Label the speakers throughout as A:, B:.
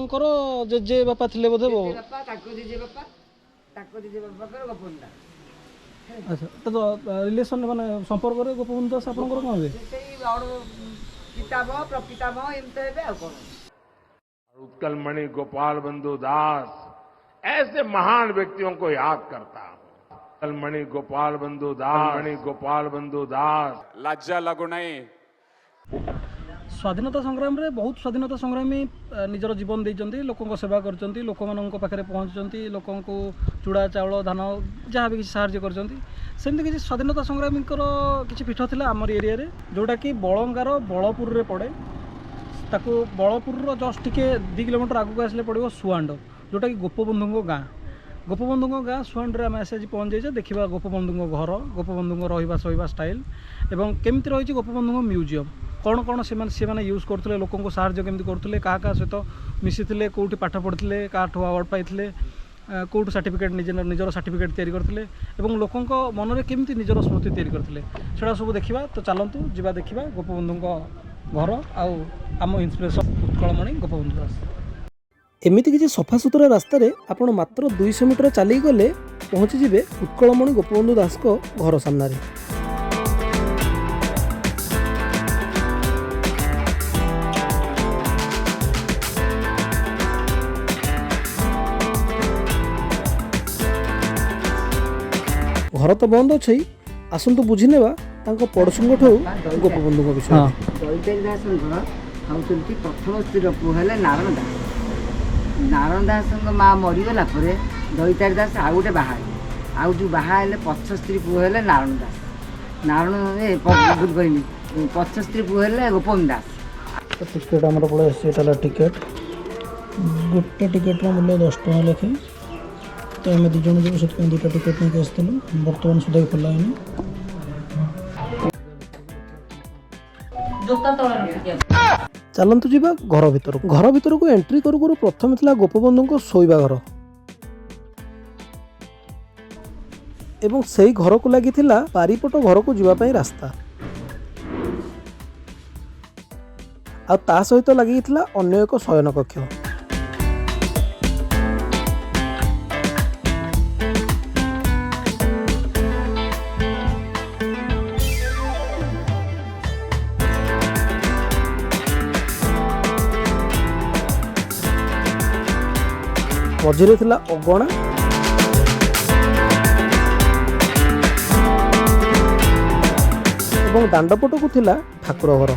A: ଆପଣଙ୍କର ଜେଜେ ବାପା ଥିଲେ ବୋଧେ
B: ବାପା ତାଙ୍କ ଜେଜେ ବାପା ଗୋପବନ୍ଧୁ ଦାସ।
A: ଆଚ୍ଛା ତ ରିଲେସନ୍ ମାନେ ସମ୍ପର୍କରେ ଗୋପବନ୍ଧୁ ଦାସ ଆପଣଙ୍କର କ'ଣ ହୁଏ?
B: ସେଇ ପିତାମହ ପ୍ରପିତାମହ ଏମିତି ହେବେ ଆଉ କ'ଣ।
C: उत्कलमणि गोपाल बंधु दास ऐसे महान व्यक्तियों को याद करता हूं। उत्कलमणि गोपाल बंधु दास
D: लज्जा लगु नहीं।
A: स्वाधीनता संग्राम रे बहुत स्वाधीनता संग्रामी निजर जीवन देइचंती, लोकंक सेवा करचंती, लोकमानंक पाखरे पहुंचचंती, लोकंक चूड़ा चाउल धान जहाँ भी किसी साहाय्य करचंती। सेमती किसी स्वाधीनता संग्रामींकर किसी पीठ थिला आमर एरिया रे जोटा कि बलंगार बलपुर रे पड़े। ताकू बलपुर जस्ट टिके 2 किलोमीटर आगू आसले पड़ो सुआंड, जोटा कि गोपबंधु गाँ। गोपबंधु गाँ सुआंड आम आज पहुँच जाइए। देखा गोपबंधु घर, गोपबंधु रहा सहवा स्टाइल एवं केमती रही गोपबंधु म्यूजियम, कौन कौन से यूज करते, लोक साहाଯ୍य केमती करते, क्या सहित मिसी कौटी पाठ पढ़ते, क्या अवार्ड पाई, कौटू सर्टिफिकेट निजर सर्टिफिकेट तैयारी करते और लोकों मन में केमती निजर स्मृति तैयारी करते से सब देखा। तो चलतु जा देखा गोपबंधु घर आम इन्स्पिरेसन उत्कलमणि गोपबंधु दास। एमती किसी सफा सुतरा रास्तार आपण मात्र 200 मीटर चली गले पहुँची जिवे उत्कलमणि गोपबंधु दास को घर सामने। घर तो बंद अच्छे, आसतु बुझी नेबा पड़ोशी गोपबंधु विषय।
B: दईतारी दास हूँ प्रथम स्त्री पुह है नारायण दास। नारायण दास माँ मरीगला दईतारी दास आउ गोटे बाहा आउ जो बाहा पछ स्त्री पुह है नारायण दास। नारायण भूल कहनी पछ स्त्री पुह है गोपबंधु दास।
A: टिकेट आम पड़े टिकेट गोटे टिकेट मूल्य 10 टଙ୍କା लेखे। तो आम 2 जन जो से 2टा टिकेट नहीं आसलु, बर्तमान सुधा खोला है। चलतु जी घर भीतर को एंट्री करू करू प्रथम था गोपबंधु को शोवा घर एवं से घर को लगी पारिपट घर को जीवाई रास्ता आ सहित लगी अन्य एक शयन कक्ष। मझिरे थिला अगणा एवं दांडपट को थिला ठाकुर घर।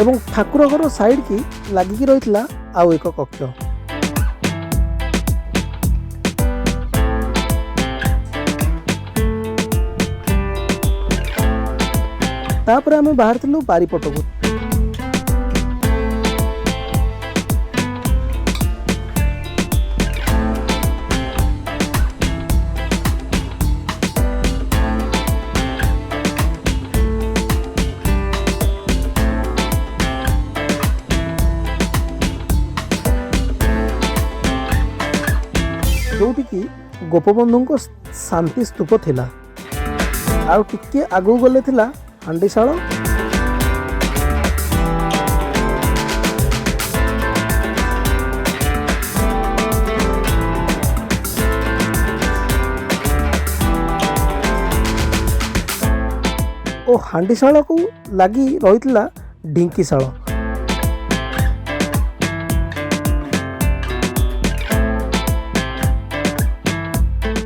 A: एवं ठाकुर घर साइड की लगिकी रही आउ एक कक्ष। तापर आमे बाहर थिलु बारीपट को। जोटी की गोपबंधु को शांति स्तूप थिला। आउ टिके आगु गले थिला हांडीशाल और हांडीशाल को लगी रही ढिंकीशाल।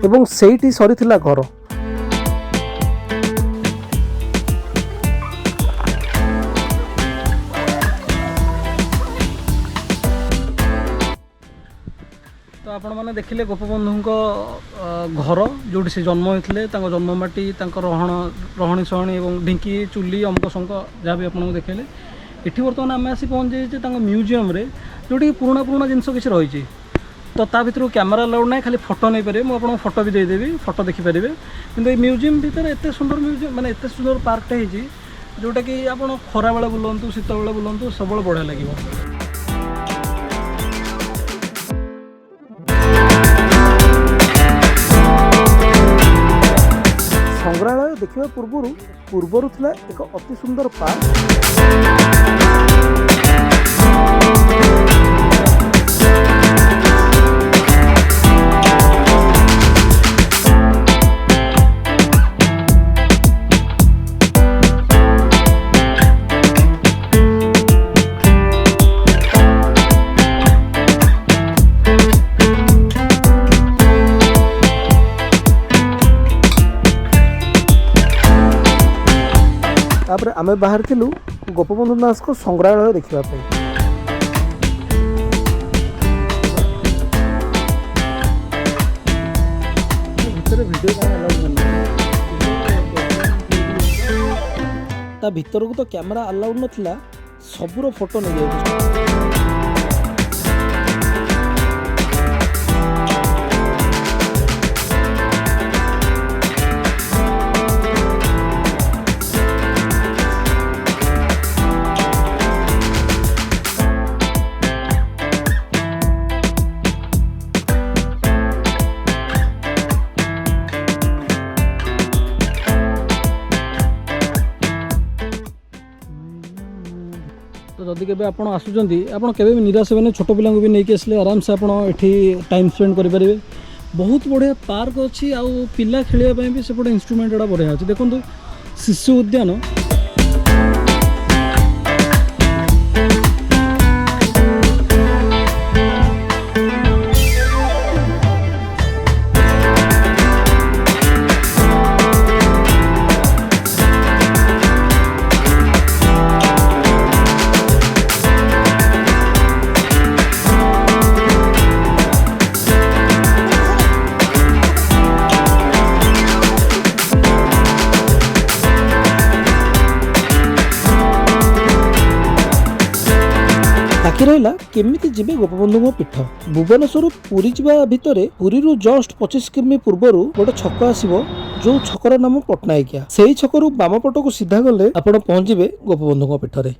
A: एवं सेठी सरी थिला घर। तो आपण मैंने देखिले गोपबंधु घर जो से जन्म होते जन्ममाटी रहणी सहणी और ढिंकी चुली अमुक शंक जहाँ भी आपको देखले। ये बर्तमान आम आसी पहुँच जाइए म्यूजियम रे जोटी पुराना पुराना जिनस किसी रही। तो ता भर कैमेरा अलाउड ना, खाली फोटो नहीं पारे। मुझे फोटो भी देदेवी, फोटो देखिपारे। कि म्यूजियम भितर एत सुंदर म्यूजियम माने एत सुंदर पार्कटा होती जोटा कि आप खरा बेले बुलंतु शीत बेले बुलंतु सब बढ़िया लगे। संग्रहालय देखा पूर्वर था एक अति सुंदर पार्क। तापर आमे बाहर थिलु गोपबंधु दास को संग्रहालय देखिबा पई। भितर वीडियो का अलाउ ता भीतर को तो कैमरा अलाउ नथिला, सबुरो फोटो नै जाय। तो जदि के आप आसुँच आप भी निराश हे छोट पिला भी नहीं आसले आराम से आपठी टाइम स्पेंड करेंगे। बहुत बढ़िया पार्क अच्छी आउ पिला खेलने भी सेपटे इंस्ट्रूमेंट गुड़ा बढ़िया अच्छे। देखो शिशु उद्यान बाकी रहा केमिति जिबे गोपबंधु पीठ। भुवनेश्वर पुरी जावा भितर पुरी जस्ट 25 किमी पूर्वर गोटे छक आसीबो, जो छकर नाम पटनायकिया। सेही छकरू बाम पट को सीधा गले आपण पहुंचबे गोपबंधु पीठ रे।